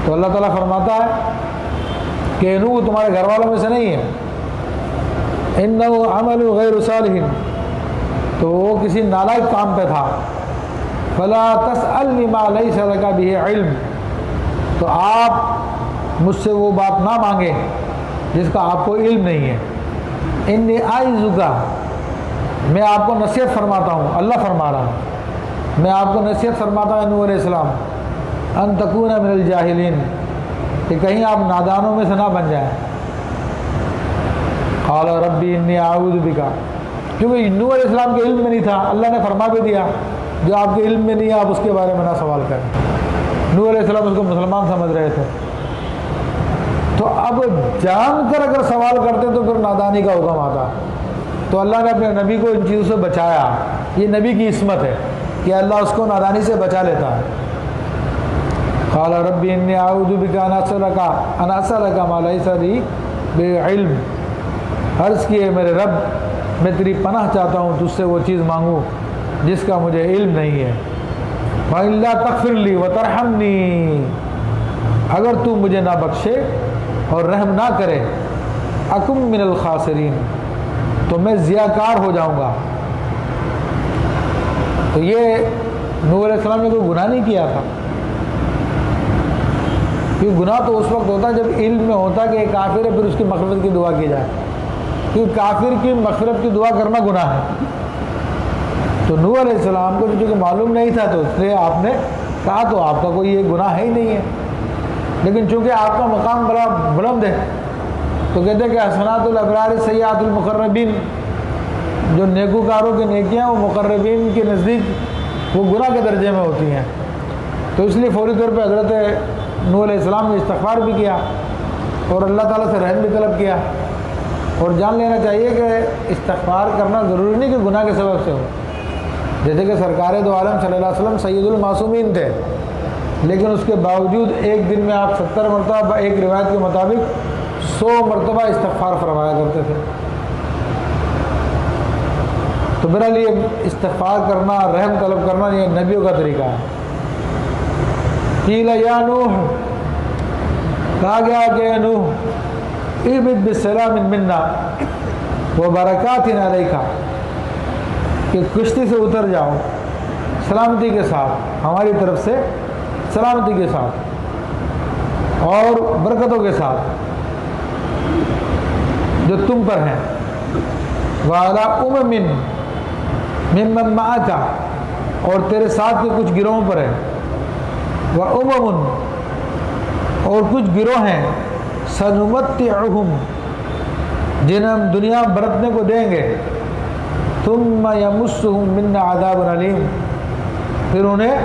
تو اللہ تعالیٰ فرماتا ہے کہ نوح تمہارے گھر والوں میں سے نہیں ہے، انہ عمل غیر صالح، تو وہ کسی نالائق کام پہ تھا، فلا تسألنی ما لیس لک بہ علم، تو آپ مجھ سے وہ بات نہ مانگیں جس کا آپ کو علم نہیں ہے، انی اعظک، میں آپ کو نصیحت فرماتا ہوں، اللہ فرما رہا ہوں، میں آپ کو نصیحت فرماتا ہوں نوح علیہ السلام، ان تکون من الجاہلین، کہ کہیں آپ نادانوں میں سے نہ بن جائیں۔ قال ربی انی اعوذ بک، کیونکہ نوح علیہ السلام کے علم میں نہیں تھا، اللہ نے فرما بھی دیا جو آپ کے علم میں نہیں ہے آپ اس کے بارے میں نہ سوال کریں۔ نوح علیہ السلام اس کو مسلمان سمجھ رہے تھے، تو اب جان کر اگر سوال کرتے تو پھر نادانی کا حکم آتا، تو اللہ نے اپنے نبی کو ان چیزوں سے بچایا، یہ نبی کی عصمت ہے کہ اللہ اس کو نادانی سے بچا لیتا ہے۔ قال ربی انی اعوذ بک ان اسألک ما لیس لی بعلم، عرض کیے میرے رب میں تیری پناہ چاہتا ہوں تجھ سے وہ چیز مانگوں جس کا مجھے علم نہیں ہے، وَإِلَّا تَغْفِرْ لِي وَتَرْحَمْنِي، اگر تو مجھے نہ بخشے اور رحم نہ کرے، اکم من الخاسرین، تو میں ضیاءکار ہو جاؤں گا۔ تو یہ نوح علیہ السلام نے کوئی گناہ نہیں کیا تھا، کیونکہ گناہ تو اس وقت ہوتا ہے جب علم میں ہوتا کہ ایک کافر ہے پھر اس کی مغفرت کی دعا کی جائے، کیونکہ کافر کی مغفرت کی دعا کرنا گناہ ہے۔ تو نوح علیہ السلام کو چونکہ معلوم نہیں تھا تو اس لیے آپ نے کہا تو آپ کا کوئی یہ گناہ ہے ہی نہیں ہے، لیکن چونکہ آپ کا مقام بڑا بلند ہے تو کہتے ہیں کہ حسنات الابرار سیئات المقربین، جو نیکوکاروں کی نیکیاں وہ مقربین کے نزدیک وہ گناہ کے درجے میں ہوتی ہیں، تو اس لیے فوری طور پہ حضرت نوح علیہ السلام نے استغفار بھی کیا اور اللہ تعالیٰ سے رحم بھی طلب کیا۔ اور جان لینا چاہیے کہ استغفار کرنا ضروری نہیں کہ گناہ کے سبب سے ہو، جیسے کہ سرکار دو عالم صلی اللہ علیہ وسلم سید المعصومین تھے، لیکن اس کے باوجود ایک دن میں آپ 70 مرتبہ، ایک روایت کے مطابق 100 مرتبہ استغفار فرمایا کرتے تھے۔ تو بہرحال یہ استغفار کرنا، رحم طلب کرنا یہ نبیوں کا طریقہ ہے۔ قیل یا نوح، کہا گیا کہ نوح اہبط بسلام منا وبرکات علیک، کہ کشتی سے اتر جاؤ سلامتی کے ساتھ، ہماری طرف سے سلامتی کے ساتھ اور برکتوں کے ساتھ جو تم پر ہیں، وعلی امم ممن معک، اور تیرے ساتھ کے کچھ گروہوں پر ہے، وامم، اور کچھ گروہ ہیں، سنمتعہم، جنہیں ہم دنیا برتنے کو دیں گے، ثم یمسہم منا عذاب علیم، پھر انہیں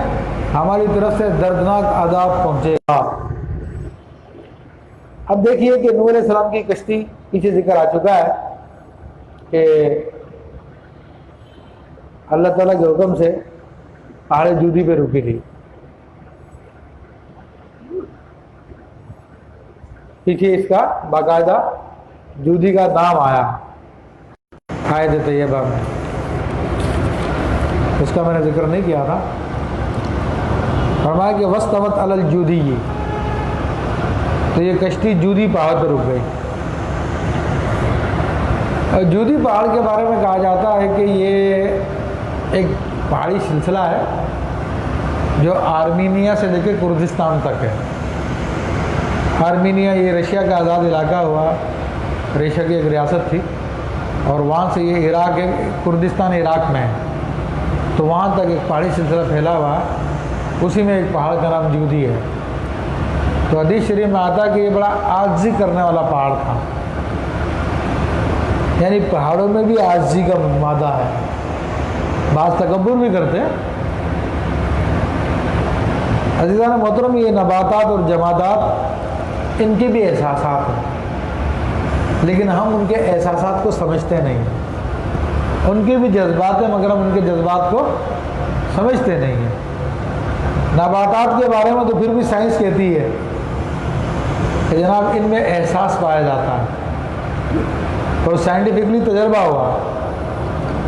ہماری طرف سے دردناک عذاب پہنچے گا۔ اب دیکھیے کہ نوح علیہ السلام کی کشتی پیچھے ذکر آ چکا ہے کہ اللہ تعالیٰ کے حکم سے پہاڑ جودی پہ رکی تھی، پیچھے اس کا باقاعدہ جودی کا نام آیا آیت طیبہ میں، اس کا میں نے ذکر نہیں کیا تھا۔ فرمایا کہ واستوت علی الجودی، تو یہ کشتی جودی پہاڑ پر رک گئی۔ جودی پہاڑ کے بارے میں کہا جاتا ہے کہ یہ ایک پہاڑی سلسلہ ہے جو آرمینیا سے لے کے کردستان تک ہے۔ آرمینیا یہ رشیا کا آزاد علاقہ ہوا، رشیا کی ایک ریاست تھی، اور وہاں سے یہ عراق، کردستان عراق میں ہے، تو وہاں تک ایک پہاڑی سلسلہ پھیلا ہوا ہے، اسی میں ایک پہاڑ کا نام جودی ہے۔ تو حدیث شریف میں آتا ہے کہ یہ بڑا عاجزی کرنے والا پہاڑ تھا، یعنی پہاڑوں میں بھی عاجزی کا مادہ ہے، بعض تکبر بھی کرتے ہیں۔ عزیزان محترم، یہ نباتات اور جمادات ان کے بھی احساسات ہیں، لیکن ہم ان کے احساسات کو سمجھتے نہیں، ان کے بھی جذبات ہیں مگر ہم ان کے جذبات کو سمجھتے نہیں ہیں۔ نباتات کے بارے میں تو پھر بھی سائنس کہتی ہے کہ جناب ان میں احساس پایا جاتا ہے، اور سائنٹیفکلی تجربہ ہوا